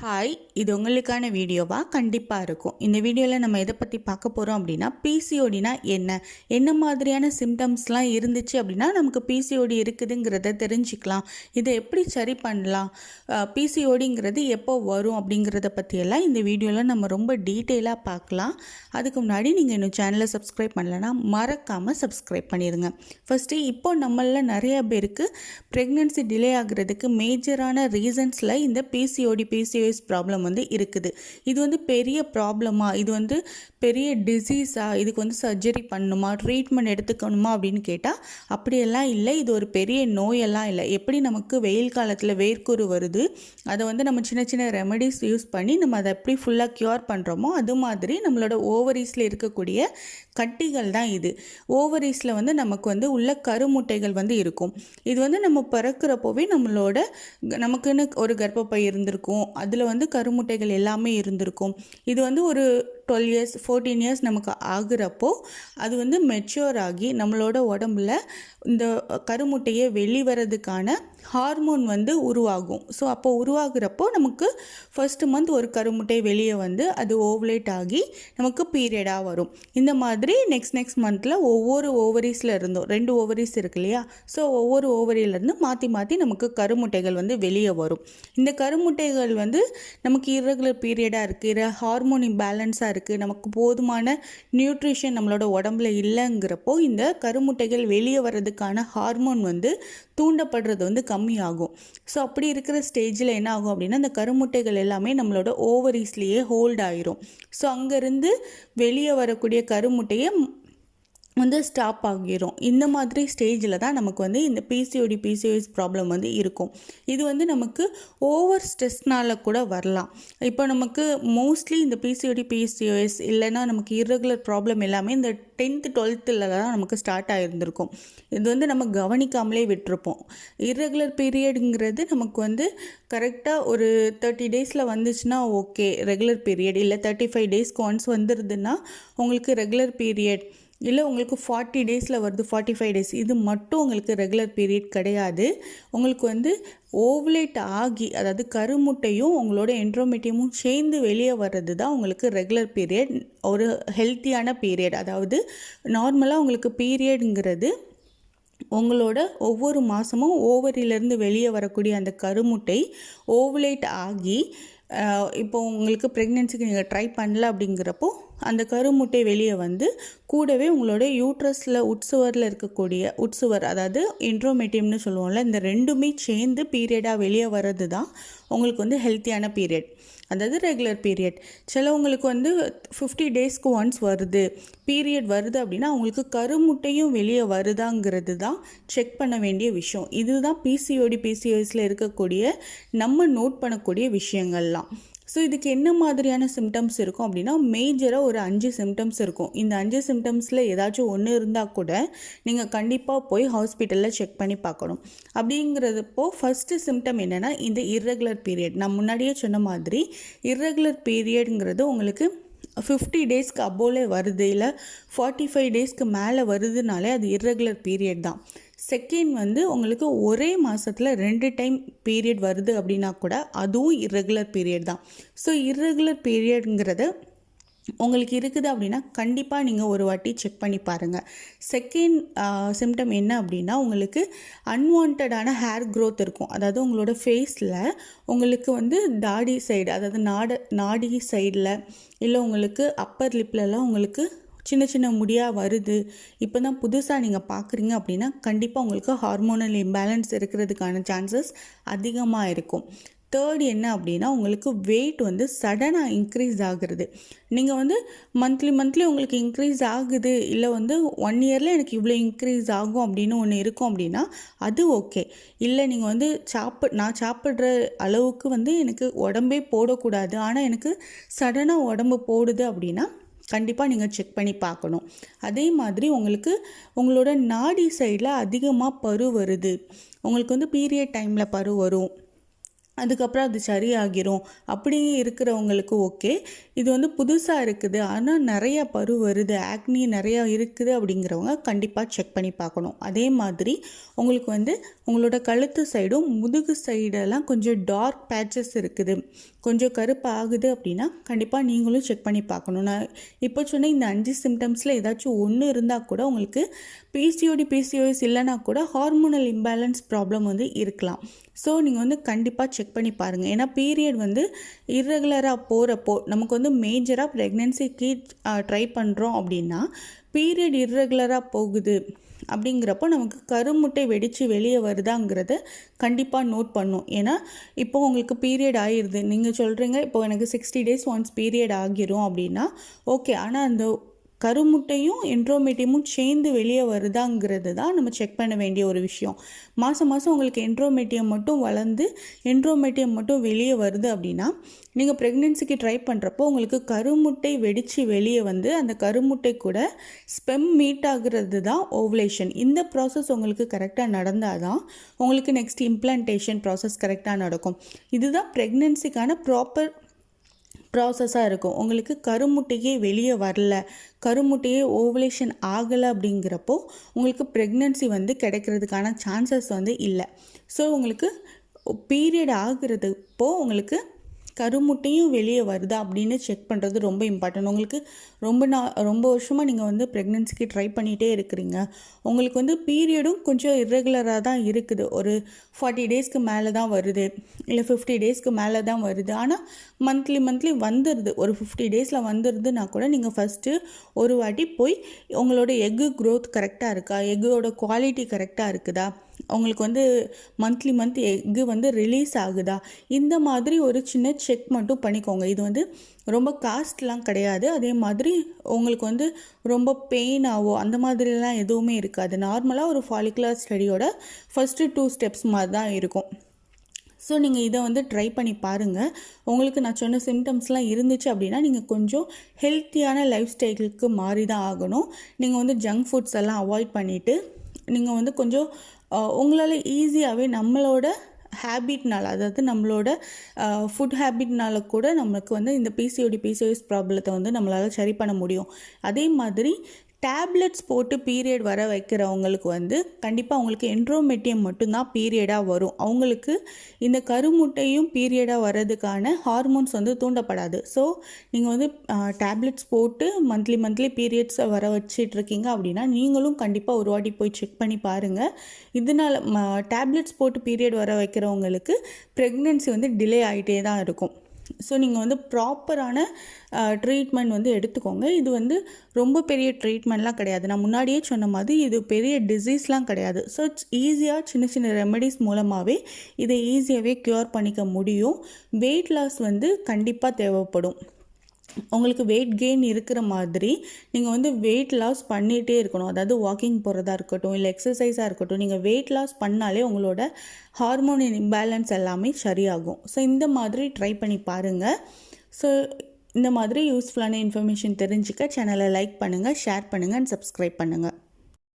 Hi, இது உங்களுக்கான வீடியோவா கண்டிப்பாக இருக்கும். இந்த வீடியோவில் நம்ம எதை பற்றி பார்க்க போகிறோம் அப்படின்னா, பிசிஓடினா என்ன, என்ன மாதிரியான சிம்டம்ஸ்லாம் இருந்துச்சு அப்படின்னா நமக்கு பிசிஓடி இருக்குதுங்கிறத தெரிஞ்சுக்கலாம். இதை எப்படி சரி பண்ணலாம், பிசிஓடிங்கிறது எப்போ வரும் அப்படிங்கிறத பற்றியெல்லாம் இந்த வீடியோவில் நம்ம ரொம்ப டீட்டெயிலாக பார்க்கலாம். அதுக்கு முன்னாடி நீங்கள் இன்னும் சேனலை சப்ஸ்கிரைப் பண்ணலைன்னா மறக்காமல் சப்ஸ்கிரைப் பண்ணிடுங்க. ஃபஸ்ட்டு இப்போ நம்மளில் நிறைய பேருக்கு ப்ரெக்னென்சி டிலே ஆகிறதுக்கு மேஜரான ரீசன்ஸில் இந்த பிசிஓஎஸ் ப்ராப்ளம் இருக்குது. இது பெரிய ப்ராப்ளமா, இது பெரிய டிசீஸா, இதுக்கு சர்ஜரி பண்ணணுமா, ட்ரீட்மெண்ட் எடுத்துக்கணுமா அப்படின்னு கேட்டால் அப்படியெல்லாம் இல்லை. இது ஒரு பெரிய நோயெல்லாம் இல்லை. எப்படி நமக்கு வெயில் காலத்தில் வேர்க்குரு வருது, அதை நம்ம சின்ன சின்ன ரெமடிஸ் யூஸ் பண்ணி நம்ம அதை எப்படி ஃபுல்லாக க்யூர் பண்ணுறோமோ அது மாதிரி நம்மளோட ஓவரீஸில் இருக்கக்கூடிய கட்டிகள் தான் இது. ஓவரீஸில் நமக்கு உள்ள கருமுட்டைகள் இருக்கும். இது நம்ம பிறக்கிறப்போவே நமக்குன்னு ஒரு கர்ப்பப்பை இருந்திருக்கும், அதில் கருமுட்டைகள் எல்லாமே இருந்திருக்கும். இது ஒரு 12 years 14 years நமக்கு ஆகுறப்போ அது மெச்சூர் ஆகி நம்மளோட உடம்புல இந்த கருமுட்டையை வெளிவரதுக்கான ஹார்மோன் உருவாகும். ஸோ அப்போ உருவாகிறப்போ நமக்கு ஃபர்ஸ்ட் மந்த் ஒரு கருமுட்டை வெளியே அது ஓவலேட் ஆகி நமக்கு பீரியடாக வரும். இந்த மாதிரி நெக்ஸ்ட் மந்தில் ஒவ்வொரு ஓவரீஸில் இருந்தோம், 2 ஓவரீஸ் இருக்கு இல்லையா, ஸோ ஒவ்வொரு ஓவரியிலேருந்து மாற்றி மாற்றி நமக்கு கருமுட்டைகள் வெளியே வரும். இந்த கருமுட்டைகள் நமக்கு இர்ரெகுலர் பீரியடாக இருக்குது, ஹார்மோன் இம்பேலன்ஸாக இருக்குது, நமக்கு போதுமான நியூட்ரிஷன் நம்மளோட உடம்புல இல்லைங்கிறப்போ இந்த கருமுட்டைகள் வெளியே வர்றதுக்கான ஹார்மோன் தூண்டப்படுறது கம்மியாகும். ஸோ அப்படி இருக்கிற ஸ்டேஜில் என்ன ஆகும் அப்படின்னா இந்த கருமுட்டைகள் எல்லாமே நம்மளோட ஓவரீஸ்லேயே ஹோல்ட் ஆயிரும். ஸோ அங்கேருந்து வெளியே வரக்கூடிய கருமுட்டையை ஸ்டாப் ஆகிரும். இந்த மாதிரி ஸ்டேஜில் தான் நமக்கு இந்த பிசிஓஎஸ் ப்ராப்ளம் இருக்கும். இது நமக்கு ஓவர் ஸ்ட்ரெஸ்னால் கூட வரலாம். இப்போ நமக்கு மோஸ்ட்லி இந்த பிசிஓஎஸ் இல்லைன்னா நமக்கு இர்ரெகுலர் ப்ராப்ளம் எல்லாமே இந்த 10th 12th தான் நமக்கு ஸ்டார்ட் ஆகிருந்திருக்கும். இது நம்ம கவனிக்காமலே விட்டுருப்போம். இர்ரெகுலர் பீரியடுங்கிறது நமக்கு கரெக்டாக ஒரு 30 daysல வந்துச்சுன்னா ஓகே ரெகுலர் பீரியட், இல்லை 35 daysக்கு ஒன்ஸ் வந்துடுதுன்னா உங்களுக்கு ரெகுலர் பீரியட், இல்லை உங்களுக்கு 40 daysல வருது, 45 days, இது மட்டும் உங்களுக்கு ரெகுலர் பீரியட் கிடையாது. உங்களுக்கு ஓவலேட் ஆகி, அதாவது கருமுட்டையும் உங்களோட என்ட்ரோமெட்டியமும் சேர்ந்து வெளியே வர்றது தான் உங்களுக்கு ரெகுலர் பீரியட், ஒரு ஹெல்த்தியான பீரியட். அதாவது நார்மலாக உங்களுக்கு பீரியடுங்கிறது உங்களோட ஒவ்வொரு மாதமும் ஓவரியிலேருந்து வெளியே வரக்கூடிய அந்த கருமுட்டை ஓவலேட் ஆகி, இப்போ உங்களுக்கு ப்ரெக்னென்சிக்கு நீங்கள் ட்ரை பண்ணல அப்படிங்கிறப்போ அந்த கருமுட்டை வெளியே கூடவே உங்களோட யூட்ரஸில் உட்சுவரில் இருக்கக்கூடிய உட்சுவர், அதாவது என்ட்ரோமெட்டியம்னு சொல்லுவோம்ல, இந்த ரெண்டுமே சேர்ந்து பீரியடாக வெளியே வர்றது தான் உங்களுக்கு ஹெல்த்தியான பீரியட், அதாவது ரெகுலர் பீரியட். சிலவங்களுக்கு 50 daysக்கு ஒன்ஸ் வருது பீரியட் வருது அப்படின்னா அவங்களுக்கு கருமுட்டையும் வெளியே வருதாங்கிறது தான் செக் பண்ண வேண்டிய விஷயம். இதுதான் பிசிஓஎஸில் இருக்கக்கூடிய நம்ம நோட் பண்ணக்கூடிய விஷயங்கள்லாம். ஸோ இதுக்கு என்ன மாதிரியான சிம்டம்ஸ் இருக்கும் அப்படின்னா மேஜராக ஒரு 5 சிம்டம்ஸ் இருக்கும். இந்த 5 சிம்டம்ஸில் ஏதாச்சும் ஒன்று இருந்தால் கூட நீங்கள் கண்டிப்பாக போய் ஹாஸ்பிட்டலில் செக் பண்ணி பார்க்கணும். அப்படிங்கிறதுப்போ ஃபஸ்ட்டு சிம்டம் என்னென்னா இந்த இர்ரெகுலர் பீரியட். நான் முன்னாடியே சொன்ன மாதிரி இர்ரெகுலர் பீரியடுங்கிறது உங்களுக்கு 50 daysக்கு அபோலே வருது, இல்லை 45 daysக்கு மேலே வருதுனாலே அது இர்ரெகுலர் பீரியட் தான். செகண்ட் உங்களுக்கு ஒரே மாதத்தில் 2 டைம் பீரியட் வருது அப்படின்னா கூட அதுவும் இர்ரெகுலர் பீரியட் தான். ஸோ இர்ரெகுலர் பீரியடுங்கிறது உங்களுக்கு இருக்குது அப்படின்னா கண்டிப்பாக நீங்கள் ஒரு வாட்டி செக் பண்ணி பாருங்கள். செகண்ட் சிம்டம் என்ன அப்படின்னா உங்களுக்கு அன்வான்டான ஹேர் க்ரோத் இருக்கும். அதாவது உங்களோட ஃபேஸில் உங்களுக்கு தாடி சைடு, அதாவது நாடி சைடில், இல்லை உங்களுக்கு அப்பர் லிப்லலாம் உங்களுக்கு சின்ன சின்ன முடியாக வருது, இப்போ தான் புதுசாக நீங்கள் பார்க்குறீங்க அப்படின்னா கண்டிப்பாக உங்களுக்கு ஹார்மோனல் இம்பேலன்ஸ் இருக்கிறதுக்கான சான்சஸ் அதிகமாக இருக்கும். தேர்ட் என்ன அப்படின்னா உங்களுக்கு வெயிட் சடனாக இன்க்ரீஸ் ஆகுறது. நீங்கள் மந்த்லி உங்களுக்கு இன்க்ரீஸ் ஆகுது, இல்லை 1 yearல எனக்கு இவ்வளோ இன்க்ரீஸ் ஆகும் அப்படின்னு ஒன்று இருக்கும் அப்படின்னா அது ஓகே. இல்லை நீங்கள் நான் சாப்பிட்ற அளவுக்கு எனக்கு உடம்பே போடக்கூடாது, ஆனால் எனக்கு சடனாக உடம்பு போடுது அப்படின்னா கண்டிப்பாக நீங்கள் செக் பண்ணி பார்க்கணும். அதே மாதிரி உங்களுக்கு உங்களோட நாடி சைடில் அதிகமாக பரு வருது, உங்களுக்கு பீரியட் டைமில் பரு வரும், அதுக்கப்புறம் அது சரியாகிரும் அப்படி இருக்கிறவங்களுக்கு ஓகே. இது வந்து புதுசாக இருக்குது ஆனால் நிறையா பரு வருது, ஆக்னி நிறையா இருக்குது அப்படிங்கிறவங்க கண்டிப்பாக செக் பண்ணி பார்க்கணும். அதே மாதிரி உங்களுக்கு வந்து உங்களோட கழுத்து சைடும் முதுகு சைடெல்லாம் கொஞ்சம் டார்க் பேட்சஸ் இருக்குது, கொஞ்சம் கருப்பு ஆகுது அப்படின்னா கண்டிப்பாக நீங்களும் செக் பண்ணி பார்க்கணும். நான் இப்போ சொன்ன இந்த 5 சிம்டம்ஸில் ஏதாச்சும் ஒன்று இருந்தால் கூட உங்களுக்கு பிசிஓஎஸ் இல்லைனா கூட ஹார்மோனல் இம்பேலன்ஸ் ப்ராப்ளம் வந்து இருக்கலாம். ஸோ நீங்கள் வந்து கண்டிப்பாக செக் பண்ணி பாருங்கள். ஏன்னா பீரியட் வந்து இர்ரெகுலராக போகிறப்போ நமக்கு வந்து மேஜராக ப்ரெக்னென்சிக்கு ட்ரை பண்ணுறோம் அப்படின்னா பீரியட் இர்ரெகுலராக போகுது அப்படிங்கிறப்போ நமக்கு கருமுட்டை வெடித்து வெளியே வருதாங்கிறத கண்டிப்பாக நோட் பண்ணும். ஏன்னா இப்போ உங்களுக்கு பீரியட் ஆகிடுது, நீங்கள் சொல்கிறீங்க இப்போ எனக்கு 60 days ஒன்ஸ் பீரியட் ஆகிரும் அப்படின்னா ஓகே. ஆனால் அந்த கருமுட்டையும் என்ட்ரோமேட்டியமும் சேர்ந்து வெளியே வருதாங்கிறது தான் நம்ம செக் பண்ண வேண்டிய ஒரு விஷயம். மாதம் உங்களுக்கு என்ட்ரோமேட்டியம் மட்டும் வளர்ந்து என்ட்ரோமேட்டியம் மட்டும் வெளியே வருது அப்படின்னா நீங்கள் ப்ரெக்னென்சிக்கு ட்ரை பண்ணுறப்போ உங்களுக்கு கருமுட்டை வெடித்து வெளியே வந்து அந்த கருமுட்டை கூட ஸ்பெம் மீட் ஆகுறது தான் ஓவுலேஷன். இந்த ப்ராசஸ் உங்களுக்கு கரெக்டாக நடந்தால் தான் உங்களுக்கு நெக்ஸ்ட் இம்ப்ளான்டேஷன் ப்ராசஸ் கரெக்டாக நடக்கும். இதுதான் ப்ரெக்னென்சிக்கான ப்ராப்பர் ப்ராசஸாக இருக்கும். உங்களுக்கு கருமுட்டையே வெளியே வரல, கருமுட்டையே ஓவுலேஷன் ஆகலை அப்படிங்கிறப்போ உங்களுக்கு ப்ரெக்னென்சி வந்து கிடைக்கிறதுக்கான சான்சஸ் வந்து இல்லை. ஸோ உங்களுக்கு பீரியட் ஆகுறதுப்போ உங்களுக்கு கருமுட்டையும் வெளியே வருதா அப்படின்னு செக் பண்ணுறது ரொம்ப இம்பார்ட்டன்ட். உங்களுக்கு ரொம்ப வருஷமாக நீங்கள் வந்து ப்ரெக்னென்சிக்கு ட்ரை பண்ணிகிட்டே இருக்கிறீங்க, உங்களுக்கு வந்து பீரியடும் கொஞ்சம் இர்ரெகுலராக தான் இருக்குது, ஒரு 40 daysக்கு மேலே தான் வருது, இல்லை 50 daysக்கு மேலே தான் வருது, ஆனால் மந்த்லி வந்துடுது, ஒரு 50 daysல வந்துடுதுன்னா கூட நீங்கள் ஃபஸ்ட்டு ஒரு வாட்டி போய் உங்களோட எக்கு க்ரோத் கரெக்டாக இருக்கா, எக்கோட குவாலிட்டி கரெக்டாக இருக்குதா, உங்களுக்கு வந்து மந்த் எக்கு வந்து ரிலீஸ் ஆகுதா, இந்த மாதிரி ஒரு சின்ன செக் மட்டும் பண்ணிக்கோங்க. இது வந்து ரொம்ப காஸ்ட்லாம் கிடையாது. அதே மாதிரி உங்களுக்கு வந்து ரொம்ப பெயினாவோ அந்த மாதிரிலாம் எதுவுமே இருக்காது. நார்மலாக ஒரு ஃபாலிகுலர் ஸ்டடியோட ஃபஸ்ட்டு 2 steps மாதிரி தான் இருக்கும். ஸோ நீங்கள் இதை வந்து ட்ரை பண்ணி பாருங்கள். உங்களுக்கு நான் சொன்ன சிம்டம்ஸ்லாம் இருந்துச்சு அப்படின்னா நீங்கள் கொஞ்சம் ஹெல்த்தியான லைஃப் ஸ்டைலுக்கு மாறி தான் ஆகணும். நீங்கள் வந்து ஜங்க் ஃபுட்ஸ் எல்லாம் அவாய்ட் பண்ணிவிட்டு நீங்கள் வந்து கொஞ்சம் உங்களால் ஈஸியாகவே நம்மளோட ஹேபிட்னால், அதாவது நம்மளோட ஃபுட் ஹேபிட்னால கூட நமக்கு வந்து இந்த பிசிஓஎஸ் ப்ராப்ளத்தை வந்து நம்மளால் சரி பண்ண முடியும். அதே மாதிரி டேப்லெட்ஸ் போட்டு பீரியட் வர வைக்கிறவங்களுக்கு வந்து கண்டிப்பாக அவங்களுக்கு என்ட்ரோமெட்டியம் மட்டும்தான் பீரியடாக வரும். அவங்களுக்கு இந்த கருமுட்டையும் பீரியடாக வர்றதுக்கான ஹார்மோன்ஸ் வந்து தூண்டப்படாது. ஸோ நீங்கள் வந்து டேப்லெட்ஸ் போட்டு மந்த்லி பீரியட்ஸை வர வச்சிட்ருக்கீங்க அப்படின்னா நீங்களும் கண்டிப்பாக ஒரு வாட்டி போய் செக் பண்ணி பாருங்கள். இதனால் டேப்லெட்ஸ் போட்டு பீரியட் வர வைக்கிறவங்களுக்கு ப்ரெக்னென்சி வந்து டிலே ஆகிட்டே தான் இருக்கும். ஸோ நீங்கள் வந்து ப்ராப்பரான ட்ரீட்மெண்ட் வந்து எடுத்துக்கோங்க. இது வந்து ரொம்ப பெரிய ட்ரீட்மெண்ட்லாம் கிடையாது. நான் முன்னாடியே சொன்ன மாதிரி இது பெரிய டிசீஸ்லாம் கிடையாது. ஸோ ஈஸியாக சின்ன ரெமெடிஸ் மூலமாகவே இதை ஈஸியாகவே க்யூர் பண்ணிக்க முடியும். வெயிட் லாஸ் வந்து கண்டிப்பாக தேவைப்படும். உங்களுக்கு வெயிட் கெயின் இருக்கிற மாதிரி நீங்கள் வந்து வெயிட் லாஸ் பண்ணிகிட்டே இருக்கணும். அதாவது வாக்கிங் போகிறதா இருக்கட்டும், இல்லை எக்ஸசைஸாக இருக்கட்டும், நீங்கள் வெயிட் லாஸ் பண்ணாலே உங்களோட ஹார்மோன் இம்பேலன்ஸ் எல்லாமே சரியாகும். ஸோ இந்த மாதிரி ட்ரை பண்ணி பாருங்கள். ஸோ இந்த மாதிரி யூஸ்ஃபுல்லான இன்ஃபர்மேஷன் தெரிஞ்சுக்க சேனலை லைக் பண்ணுங்கள், ஷேர் பண்ணுங்கள் அண்ட் சப்ஸ்கிரைப் பண்ணுங்கள்.